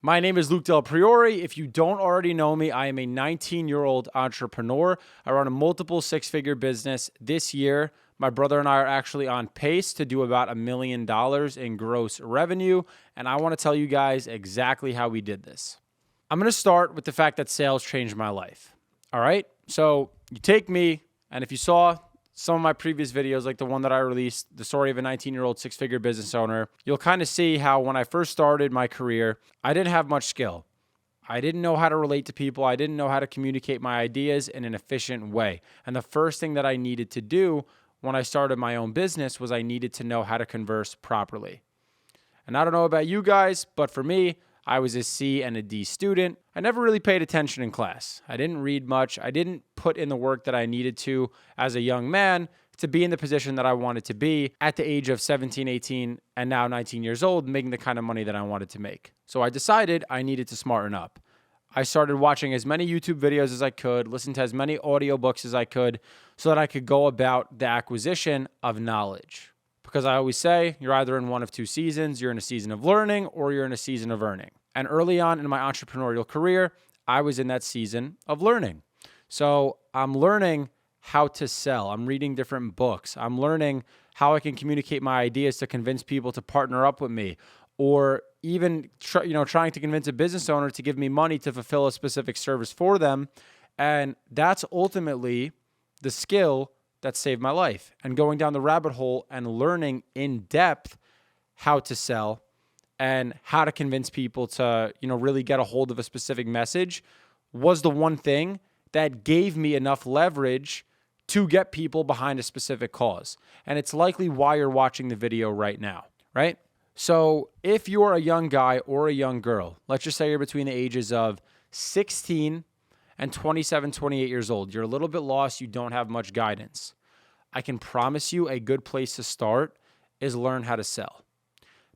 My name is Luke Del Priore. If you don't already know me, I am a 19-year-old entrepreneur. I run a multiple six-figure business this year. My brother and I are actually on pace to do about $1 million in gross revenue, and I want to tell you guys exactly how we did this. I'm going to start with the fact that sales changed my life. All right? So you take me, and if you saw some of my previous videos, like the one that I released, the story of a 19-year-old six-figure business owner, you'll kind of see how when I first started my career, I didn't have much skill. I didn't know how to relate to people. I didn't know how to communicate my ideas in an efficient way. And the first thing that I needed to do when I started my own business was I needed to know how to converse properly. And I don't know about you guys, but for me, I was a C and a D student. I never really paid attention in class. I didn't read much. I didn't put in the work that I needed to as a young man to be in the position that I wanted to be at the age of 17, 18, and now 19 years old, making the kind of money that I wanted to make. So I decided I needed to smarten up. I started watching as many YouTube videos as I could, listen to as many audiobooks as I could, so that I could go about the acquisition of knowledge. Because I always say, you're either in one of two seasons. You're in a season of learning or you're in a season of earning. And early on in my entrepreneurial career, I was in that season of learning. So I'm learning how to sell. I'm reading different books. I'm learning how I can communicate my ideas to convince people to partner up with me, or even trying to convince a business owner to give me money to fulfill a specific service for them. And that's ultimately the skill that saved my life. And going down the rabbit hole and learning in depth how to sell and how to convince people to, really get a hold of a specific message was the one thing that gave me enough leverage to get people behind a specific cause. And it's likely why you're watching the video right now, right? So if you're a young guy or a young girl, let's just say you're between the ages of 16 and 27, 28 years old, you're a little bit lost, you don't have much guidance. I can promise you a good place to start is learn how to sell.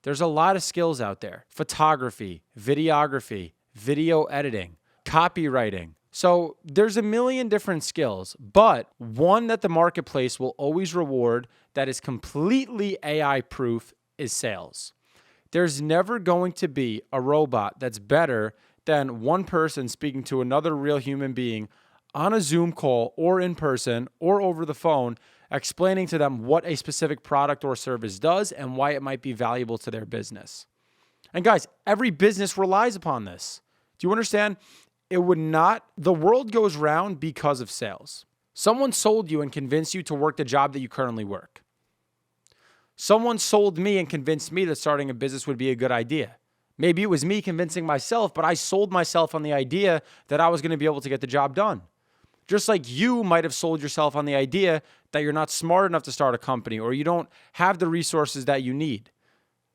There's a lot of skills out there: photography, videography, video editing, copywriting. So there's a million different skills, but one that the marketplace will always reward that is completely AI proof is sales. There's never going to be a robot that's better than one person speaking to another real human being on a Zoom call or in person or over the phone, explaining to them what a specific product or service does and why it might be valuable to their business. And guys, every business relies upon this. Do you understand? The world goes round because of sales. Someone sold you and convinced you to work the job that you currently work. Someone sold me and convinced me that starting a business would be a good idea. Maybe it was me convincing myself, but I sold myself on the idea that I was going to be able to get the job done. Just like you might have sold yourself on the idea that you're not smart enough to start a company or you don't have the resources that you need.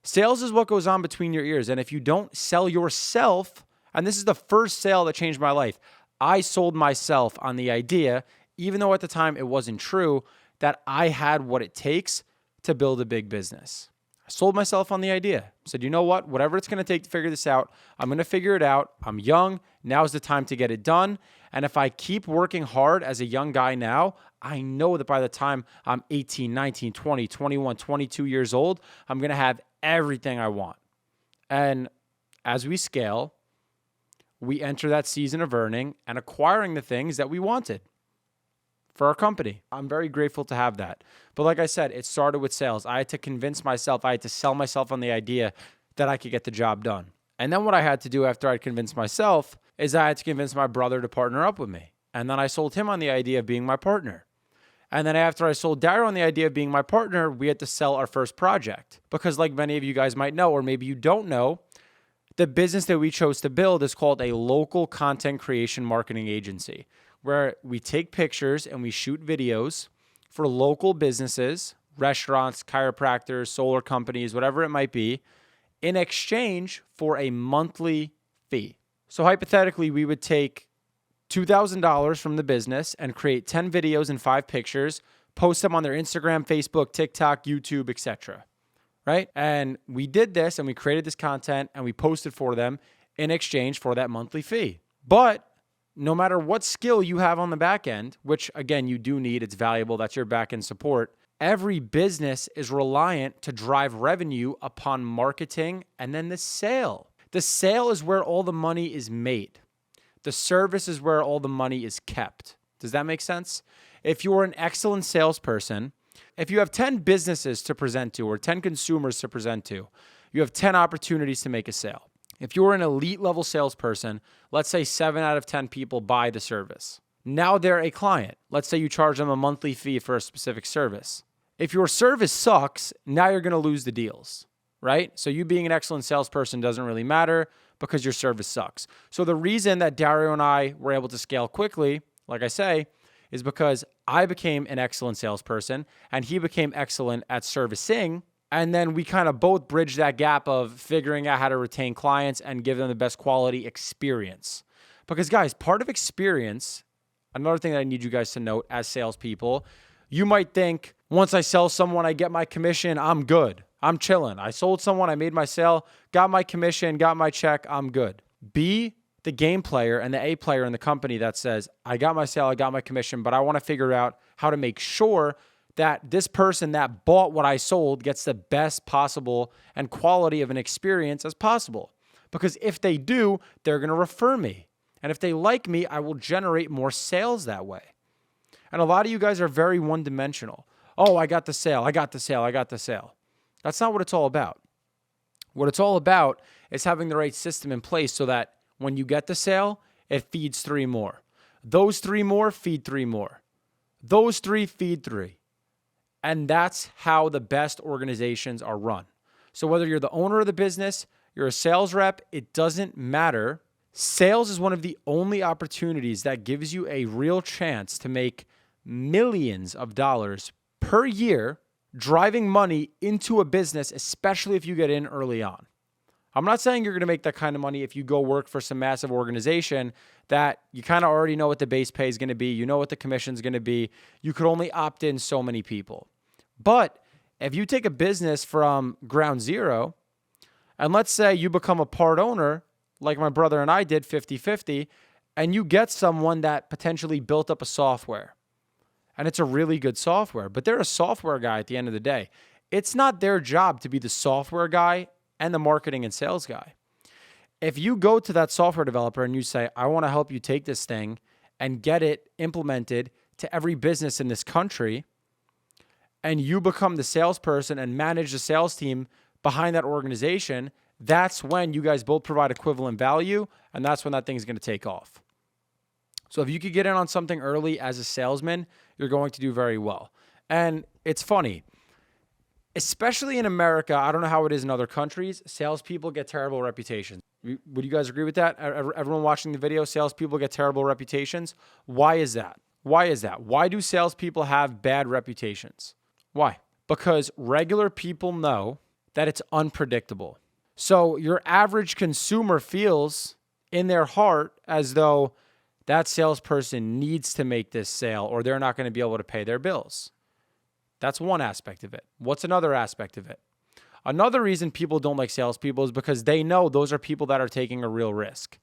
Sales is what goes on between your ears. And if you don't sell yourself, and this is the first sale that changed my life, I sold myself on the idea, even though at the time it wasn't true, that I had what it takes to build a big business. I sold myself on the idea. I said, you know what? Whatever it's going to take to figure this out, I'm going to figure it out. I'm young. Now's the time to get it done. And if I keep working hard as a young guy now, I know that by the time I'm 18, 19, 20, 21, 22 years old, I'm going to have everything I want. And as we scale, we enter that season of earning and acquiring the things that we wanted for our company. I'm very grateful to have that. But like I said, it started with sales. I had to convince myself, I had to sell myself on the idea that I could get the job done. And then what I had to do after I'd convinced myself is I had to convince my brother to partner up with me. And then I sold him on the idea of being my partner. And then after I sold Daryl on the idea of being my partner, we had to sell our first project. Because like many of you guys might know, or maybe you don't know, the business that we chose to build is called a local content creation marketing agency, where we take pictures and we shoot videos for local businesses, restaurants, chiropractors, solar companies, whatever it might be, in exchange for a monthly fee. So hypothetically, we would take $2,000 from the business and create 10 videos and 5 pictures, post them on their Instagram, Facebook, TikTok, YouTube, etc. Right? And we did this and we created this content and we posted for them in exchange for that monthly fee. But no matter what skill you have on the back end, which again, you do need, it's valuable, that's your back end support, every business is reliant to drive revenue upon marketing and then the sale. The sale is where all the money is made. The service is where all the money is kept. Does that make sense? If you're an excellent salesperson, if you have 10 businesses to present to or 10 consumers to present to, you have 10 opportunities to make a sale. If you're an elite level salesperson, let's say 7 out of 10 people buy the service. Now they're a client. Let's say you charge them a monthly fee for a specific service. If your service sucks, now you're going to lose the deals, right? So you being an excellent salesperson doesn't really matter because your service sucks. So the reason that Dario and I were able to scale quickly, like I say, is because I became an excellent salesperson and he became excellent at servicing. And then we kind of both bridged that gap of figuring out how to retain clients and give them the best quality experience. Because guys, part of experience, another thing that I need you guys to note as salespeople, you might think, once I sell someone, I get my commission, I'm good. I'm chilling. I sold someone, I made my sale, got my commission, got my check, I'm good. Be the game player and the A player in the company that says, I got my sale, I got my commission, but I want to figure out how to make sure that this person that bought what I sold gets the best possible and quality of an experience as possible. Because if they do, they're going to refer me. And if they like me, I will generate more sales that way. And a lot of you guys are very one-dimensional. Oh, I got the sale, I got the sale, I got the sale. That's not what it's all about. What it's all about is having the right system in place so that when you get the sale, it feeds 3 more. Those 3 more feed 3 more. Those 3 feed 3. And that's how the best organizations are run. So whether you're the owner of the business, you're a sales rep, it doesn't matter. Sales is one of the only opportunities that gives you a real chance to make millions of dollars per year driving money into a business, especially if you get in early on. I'm not saying you're going to make that kind of money if you go work for some massive organization that you kind of already know what the base pay is going to be. You know what the commission is going to be. You could only opt in so many people. But if you take a business from ground zero, and let's say you become a part owner, like my brother and I did 50-50, and you get someone that potentially built up a software, and it's a really good software, but they're a software guy at the end of the day. It's not their job to be the software guy and the marketing and sales guy. If you go to that software developer and you say, I want to help you take this thing and get it implemented to every business in this country, and you become the salesperson and manage the sales team behind that organization, that's when you guys both provide equivalent value, and that's when that thing's going to take off. So if you could get in on something early as a salesman, you're going to do very well. And it's funny, especially in America, I don't know how it is in other countries, salespeople get terrible reputations. Would you guys agree with that? Everyone watching the video, salespeople get terrible reputations. Why is that? Why is that? Why do salespeople have bad reputations? Why? Because regular people know that it's unpredictable. So your average consumer feels in their heart as though that salesperson needs to make this sale or they're not going to be able to pay their bills. That's one aspect of it. What's another aspect of it? Another reason people don't like salespeople is because they know those are people that are taking a real risk.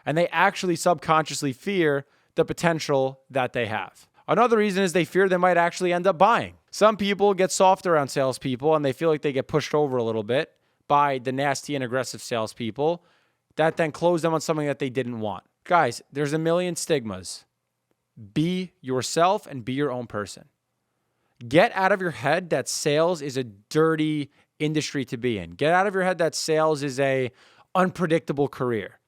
And they actually subconsciously fear the potential that they have. Another reason is they fear they might actually end up buying. Some people get soft around salespeople and they feel like they get pushed over a little bit by the nasty and aggressive salespeople that then close them on something that they didn't want. Guys, there's a million stigmas. Be yourself and be your own person. Get out of your head that sales is a dirty industry to be in. Get out of your head that sales is a unpredictable career.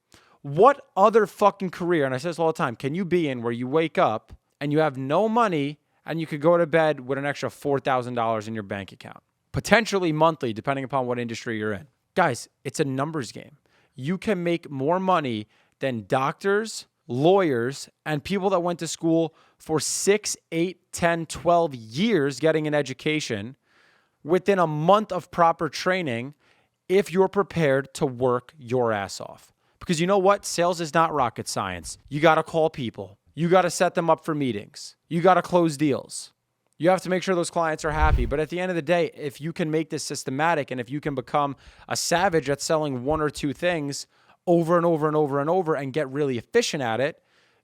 What other fucking career, and I say this all the time, can you be in where you wake up and you have no money and you could go to bed with an extra $4,000 in your bank account? Potentially monthly, depending upon what industry you're in. Guys, it's a numbers game. You can make more money than doctors, lawyers, and people that went to school for 6, 8, 10, 12 years getting an education within a month of proper training if you're prepared to work your ass off. Because you know what? Sales is not rocket science. You got to call people. You got to set them up for meetings. You got to close deals. You have to make sure those clients are happy. But at the end of the day, if you can make this systematic and if you can become a savage at selling 1 or 2 things over and over and over and over and get really efficient at it,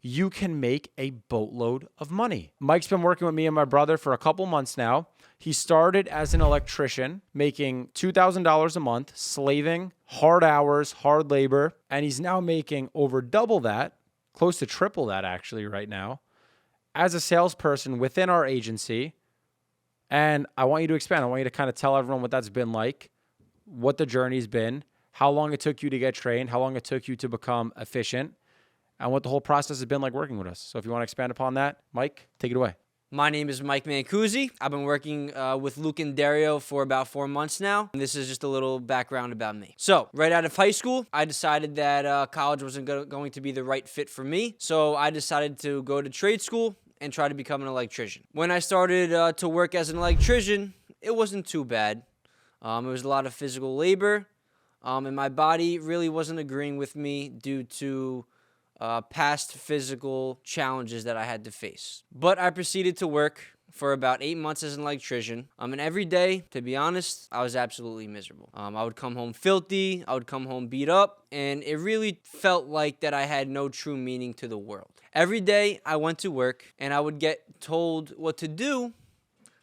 you can make a boatload of money. Mike's been working with me and my brother for a couple months now. He started as an electrician, making $2,000 a month, slaving, hard hours, hard labor, and he's now making over double that, close to triple that actually right now, as a salesperson within our agency. And I want you to expand. I want you to kind of tell everyone what that's been like, what the journey's been, how long it took you to get trained, how long it took you to become efficient, and what the whole process has been like working with us. So if you want to expand upon that, Mike, take it away. My name is Mike Mancusi. I've been working with Luke and Dario for about 4 months now. And this is just a little background about me. So right out of high school, I decided that college wasn't going to be the right fit for me. So I decided to go to trade school and try to become an electrician. When I started to work as an electrician, it wasn't too bad. It was a lot of physical labor, and my body really wasn't agreeing with me due to past physical challenges that I had to face. But I proceeded to work for about 8 months as an electrician. And every day, to be honest, I was absolutely miserable. I would come home filthy, I would come home beat up, and it really felt like that I had no true meaning to the world. Every day I went to work and I would get told what to do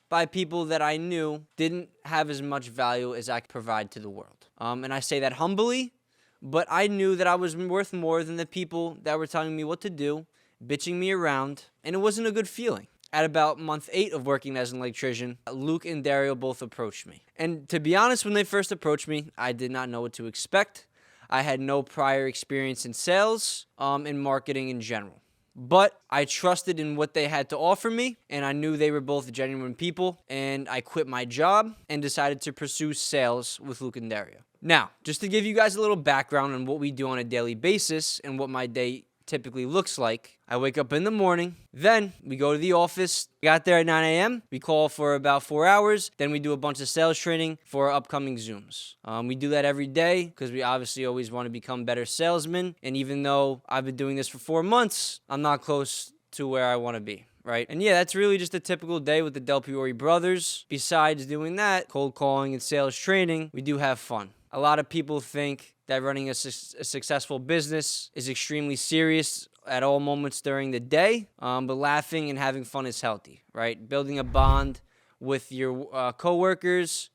by people that I knew didn't have as much value as I could provide to the world. And I say that humbly, but I knew that I was worth more than the people that were telling me what to do, bitching me around, and it wasn't a good feeling. At about month 8 of working as an electrician, Luke and Dario both approached me. And to be honest, when they first approached me, I did not know what to expect. I had no prior experience in sales, and marketing in general. But I trusted in what they had to offer me, and I knew they were both genuine people, and I quit my job and decided to pursue sales with Luke and Dario. Now, just to give you guys a little background on what we do on a daily basis and what my day typically looks like, I wake up in the morning, then we go to the office. We got there at 9 a.m. We call for about 4 hours. Then we do a bunch of sales training for our upcoming Zooms. We do that every day because we obviously always want to become better salesmen. And even though I've been doing this for 4 months, I'm not close to where I want to be. Right? And yeah, that's really just a typical day with the Del Priore brothers. Besides doing that, cold calling and sales training, we do have fun. A lot of people think that running a successful business is extremely serious at all moments during the day, but laughing and having fun is healthy, right? Building a bond with your coworkers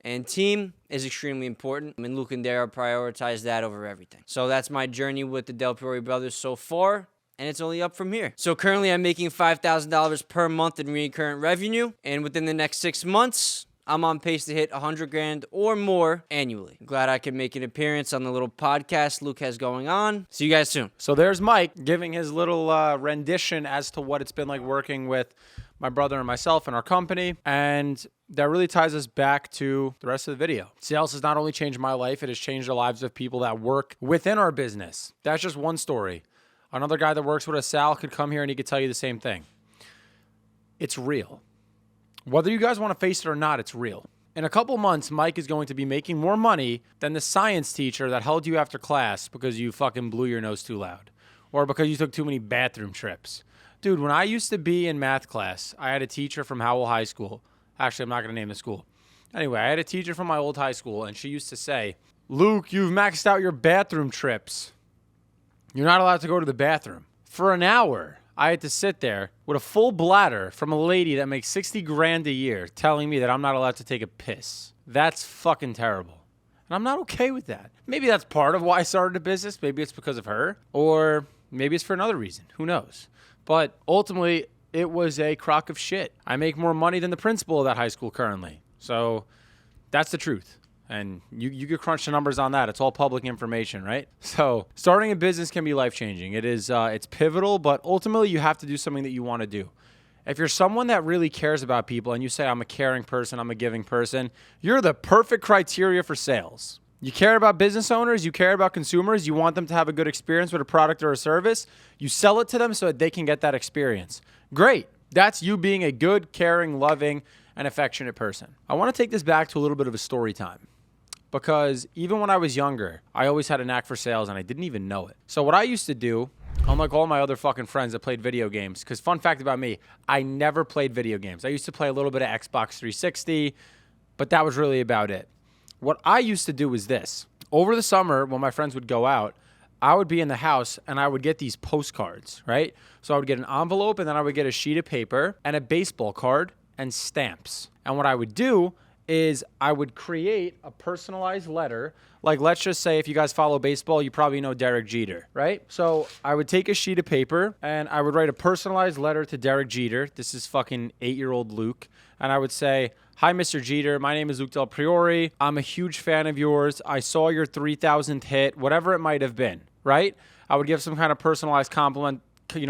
and team is extremely important, and Luke and Dario prioritize that over everything. So that's my journey with the Del Priore brothers so far, and it's only up from here. So currently I'm making $5,000 per month in recurrent revenue, and within the next 6 months, I'm on pace to hit $100,000 or more annually. I'm glad I could make an appearance on the little podcast Luke has going on. See you guys soon. So there's Mike giving his little rendition as to what it's been like working with my brother and myself and our company. And that really ties us back to the rest of the video. Sales has not only changed my life, it has changed the lives of people that work within our business. That's just one story. Another guy that works with us, Sal, could come here and he could tell you the same thing. It's real. Whether you guys want to face it or not, it's real. In a couple months, Mike is going to be making more money than the science teacher that held you after class because you fucking blew your nose too loud or because you took too many bathroom trips. Dude, when I used to be in math class, I had a teacher from Howell High School. Actually, I'm not going to name the school. Anyway, I had a teacher from my old high school, and she used to say, Luke, you've maxed out your bathroom trips. You're not allowed to go to the bathroom. For an hour, I had to sit there with a full bladder from a lady that makes $60,000 a year telling me that I'm not allowed to take a piss. That's fucking terrible. And I'm not okay with that. Maybe that's part of why I started a business. Maybe it's because of her. Or maybe it's for another reason. Who knows? But ultimately, it was a crock of shit. I make more money than the principal of that high school currently. So that's the truth. And you could crunch the numbers on that. It's all public information, right? So starting a business can be life-changing. It is, it's pivotal, but ultimately you have to do something that you want to do. If you're someone that really cares about people and you say, I'm a caring person, I'm a giving person, you're the perfect criteria for sales. You care about business owners, you care about consumers, you want them to have a good experience with a product or a service, you sell it to them so that they can get that experience. Great. That's you being a good, caring, loving, and affectionate person. I want to take this back to a little bit of a story time. Because even when I was younger, I always had a knack for sales and I didn't even know it. So what I used to do, unlike all my other fucking friends that played video games, because fun fact about me, I never played video games. I used to play a little bit of Xbox 360, but that was really about it. What I used to do was this. Over the summer, when my friends would go out, I would be in the house and I would get these postcards, right? So I would get an envelope and then I would get a sheet of paper and a baseball card and stamps. And what I would do is I would create a personalized letter. Like, let's just say if you guys follow baseball, you probably know Derek Jeter, right? So I would take a sheet of paper and I would write a personalized letter to Derek Jeter. This is fucking 8-year-old Luke. And I would say, "Hi, Mr. Jeter. My name is Luke Del Priore. I'm a huge fan of yours. I saw your 3,000th hit," whatever it might have been, right? I would give some kind of personalized compliment,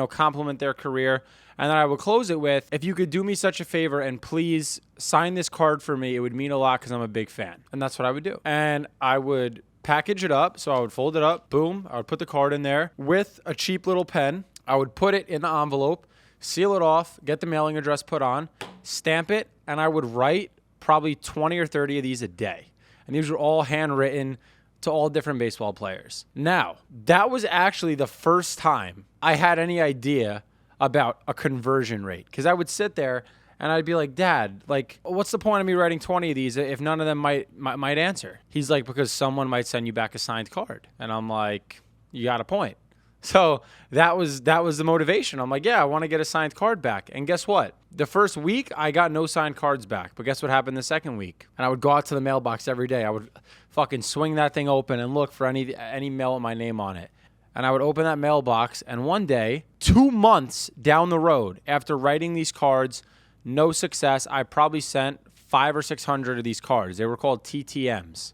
compliment their career. And then I would close it with, "If you could do me such a favor and please sign this card for me, it would mean a lot because I'm a big fan." And that's what I would do. And I would package it up. So I would fold it up. Boom. I would put the card in there with a cheap little pen. I would put it in the envelope, seal it off, get the mailing address put on, stamp it, and I would write probably 20 or 30 of these a day. And these were all handwritten to all different baseball players. Now, that was actually the first time I had any idea about a conversion rate, because I would sit there and I'd be like, "Dad, like, what's the point of me writing 20 of these if none of them might answer?" He's like, "Because someone might send you back a signed card." And I'm like, "You got a point." So that was the motivation. I'm like, "Yeah, I want to get a signed card back." And guess what? The first week, I got no signed cards back. But guess what happened the second week? And I would go out to the mailbox every day. I would fucking swing that thing open and look for any mail with my name on it. And I would open that mailbox, and one day, 2 months down the road, after writing these cards, no success, I probably sent 500 or 600 of these cards. They were called TTMs.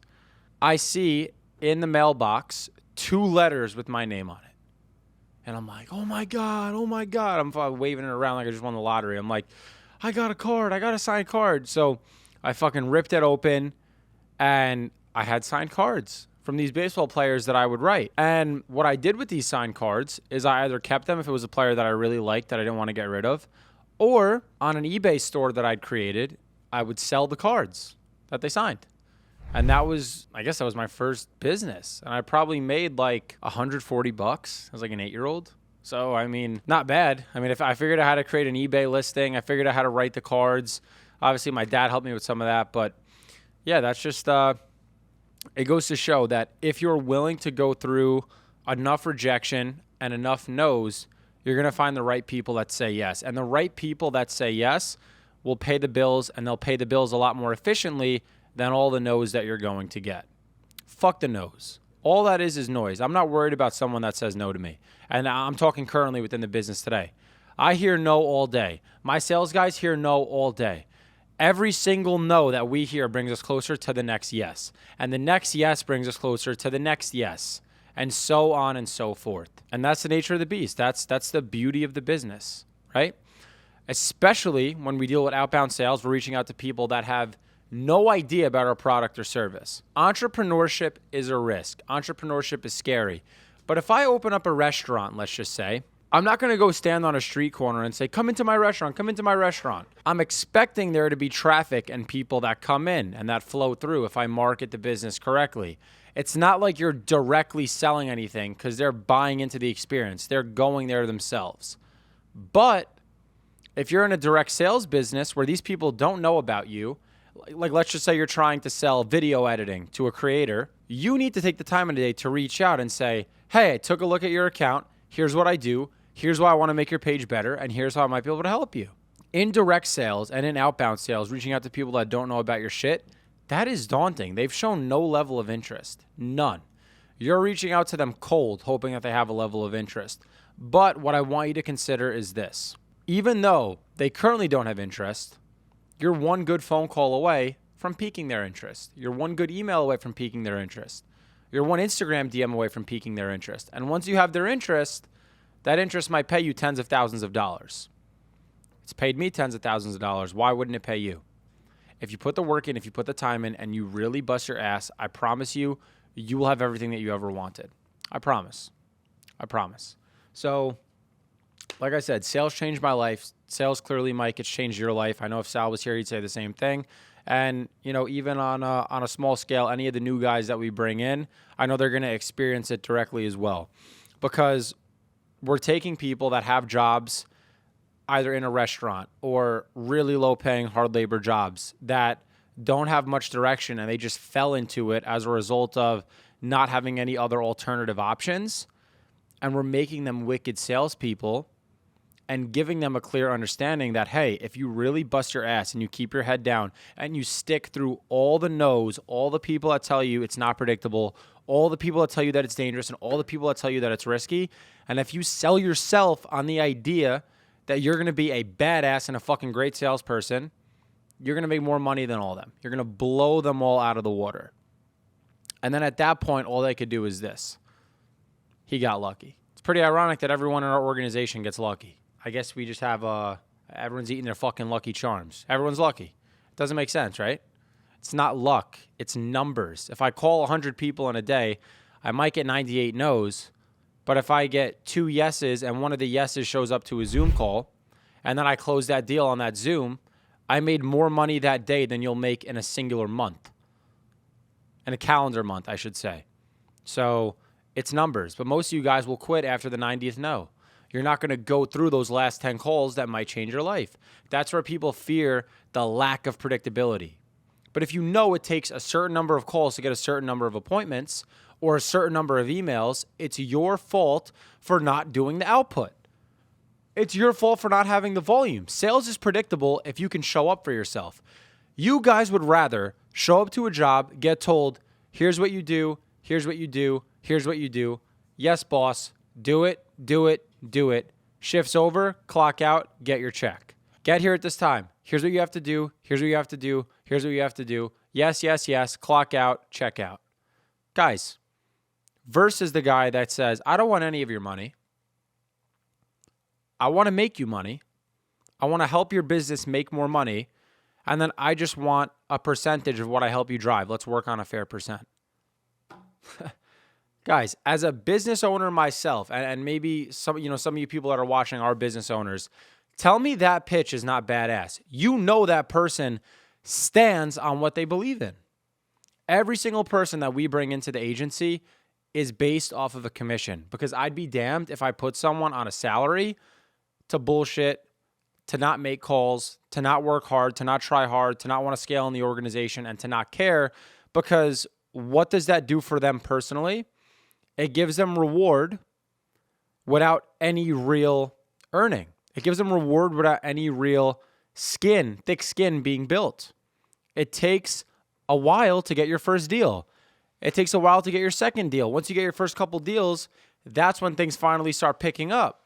I see in the mailbox 2 letters with my name on it. And I'm like, "Oh my God, oh my God." I'm waving it around like I just won the lottery. I'm like, "I got a card. I got a signed card." So I fucking ripped it open, and I had signed cards from these baseball players that I would write. And what I did with these signed cards is I either kept them if it was a player that I really liked that I didn't want to get rid of, or on an eBay store that I'd created, I would sell the cards that they signed. And that was my first business. And I probably made like $140. I was like an 8-year-old. So, I mean, not bad. I mean, if I figured out how to create an eBay listing, I figured out how to write the cards. Obviously, my dad helped me with some of that. But yeah, that's just, it goes to show that if you're willing to go through enough rejection and enough no's, you're going to find the right people that say yes. And the right people that say yes will pay the bills, and they'll pay the bills a lot more efficiently than all the no's that you're going to get. Fuck the no's. All that is noise. I'm not worried about someone that says no to me. And I'm talking currently within the business today. I hear no all day. My sales guys hear no all day. Every single no that we hear brings us closer to the next yes. And the next yes brings us closer to the next yes. And so on and so forth. And that's the nature of the beast. That's the beauty of the business, right? Especially when we deal with outbound sales, we're reaching out to people that have no idea about our product or service. Entrepreneurship is a risk. Entrepreneurship is scary. But if I open up a restaurant, let's just say, I'm not going to go stand on a street corner and say, "Come into my restaurant, come into my restaurant." I'm expecting there to be traffic and people that come in and that flow through if I market the business correctly. It's not like you're directly selling anything because they're buying into the experience. They're going there themselves. But if you're in a direct sales business where these people don't know about you, like let's just say you're trying to sell video editing to a creator, you need to take the time of the day to reach out and say, "Hey, I took a look at your account. Here's what I do. Here's why I want to make your page better. And here's how I might be able to help you." In direct sales and in outbound sales, reaching out to people that don't know about your shit, that is daunting. They've shown no level of interest. None. You're reaching out to them cold, hoping that they have a level of interest. But what I want you to consider is this. Even though they currently don't have interest, you're one good phone call away from piquing their interest. You're one good email away from piquing their interest. You're one Instagram DM away from piquing their interest. And once you have their interest, that interest might pay you tens of thousands of dollars. It's paid me tens of thousands of dollars. Why wouldn't it pay you? If you put the work in, if you put the time in, and you really bust your ass, I promise you, you will have everything that you ever wanted. I promise. I promise. So, like I said, sales changed my life. Sales clearly, Mike, it's changed your life. I know if Sal was here, he'd say the same thing. And, you know, even on a small scale, any of the new guys that we bring in, I know they're going to experience it directly as well. Because we're taking people that have jobs either in a restaurant or really low-paying, hard labor jobs that don't have much direction, and they just fell into it as a result of not having any other alternative options. And we're making them wicked salespeople and giving them a clear understanding that, hey, if you really bust your ass and you keep your head down and you stick through all the no's, all the people that tell you it's not predictable, all the people that tell you that it's dangerous, and all the people that tell you that it's risky, and if you sell yourself on the idea that you're going to be a badass and a fucking great salesperson, you're going to make more money than all of them. You're going to blow them all out of the water. And then at that point, all they could do is this. He got lucky. It's pretty ironic that everyone in our organization gets lucky. I guess we just have everyone's eating their fucking Lucky Charms. Everyone's lucky. It doesn't make sense, right? It's not luck. It's numbers. If I call 100 people in a day, I might get 98 no's. But if I get 2 yeses and one of the yeses shows up to a Zoom call, and then I close that deal on that Zoom, I made more money that day than you'll make in a singular month. In a calendar month, I should say. So it's numbers. But most of you guys will quit after the 90th no. You're not going to go through those last 10 calls that might change your life. That's where people fear the lack of predictability. But if you know it takes a certain number of calls to get a certain number of appointments or a certain number of emails, it's your fault for not doing the output. It's your fault for not having the volume. Sales is predictable if you can show up for yourself. You guys would rather show up to a job, get told, here's what you do, here's what you do, here's what you do. Yes, boss, do it, do it, do it. Shifts over, clock out, get your check. Get here at this time. Here's what you have to do. Here's what you have to do. Here's what you have to do. Yes, yes, yes. Clock out, check out. Guys, versus the guy that says, I don't want any of your money. I want to make you money. I want to help your business make more money. And then I just want a percentage of what I help you drive. Let's work on a fair percent. Guys, as a business owner myself, and maybe some of you people that are watching are business owners, tell me that pitch is not badass. You know that person stands on what they believe in. Every single person that we bring into the agency is based off of a commission, because I'd be damned if I put someone on a salary to bullshit, to not make calls, to not work hard, to not try hard, to not want to scale in the organization, and to not care, because what does that do for them personally? It gives them reward without any real earning. It gives them reward without any real thick skin being built. It takes a while to get your first deal. It takes a while to get your second deal. Once you get your first couple deals, that's when things finally start picking up.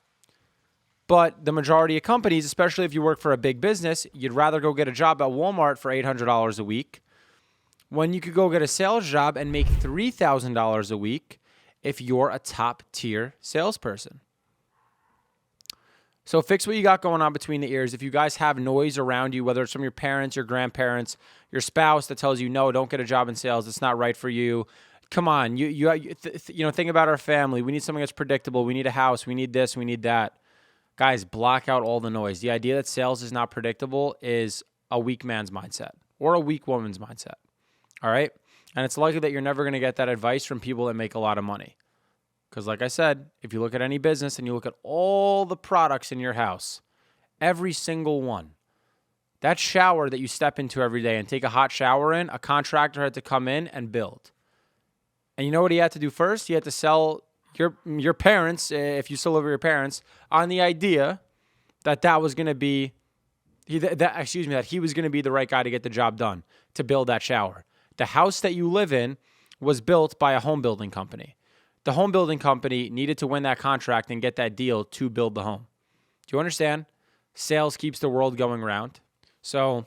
But the majority of companies, especially if you work for a big business, you'd rather go get a job at Walmart for $800 a week when you could go get a sales job and make $3,000 a week if you're a top tier salesperson. So fix what you got going on between the ears. If you guys have noise around you, whether it's from your parents, your grandparents, your spouse that tells you, no, don't get a job in sales, it's not right for you. Come on, think about our family. We need something that's predictable. We need a house. We need this. We need that. Guys, block out all the noise. The idea that sales is not predictable is a weak man's mindset or a weak woman's mindset. All right? And it's likely that you're never going to get that advice from people that make a lot of money. Because like I said, if you look at any business and you look at all the products in your house, every single one, that shower that you step into every day and take a hot shower in, a contractor had to come in and build. And you know what he had to do first? He had to sell your parents, if you still live with your parents, on the idea that that was going to be, that he was going to be the right guy to get the job done, to build that shower. The house that you live in was built by a home building company. The home building company needed to win that contract and get that deal to build the home. Do you understand? Sales keeps the world going round. So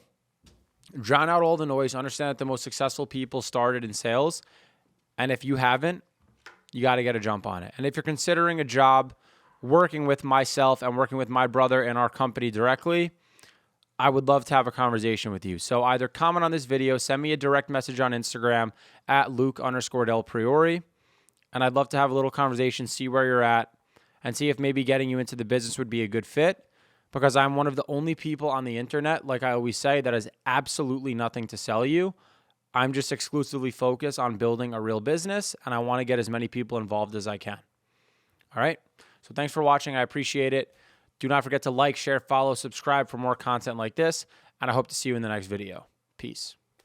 drown out all the noise. Understand that the most successful people started in sales. And if you haven't, you got to get a jump on it. And if you're considering a job working with myself and working with my brother in our company directly, I would love to have a conversation with you. So either comment on this video, send me a direct message on Instagram at Luke_Del Priore. And I'd love to have a little conversation, see where you're at, and see if maybe getting you into the business would be a good fit. Because I'm one of the only people on the internet, like I always say, that has absolutely nothing to sell you. I'm just exclusively focused on building a real business, and I want to get as many people involved as I can. All right? So thanks for watching. I appreciate it. Do not forget to like, share, follow, subscribe for more content like this, and I hope to see you in the next video. Peace.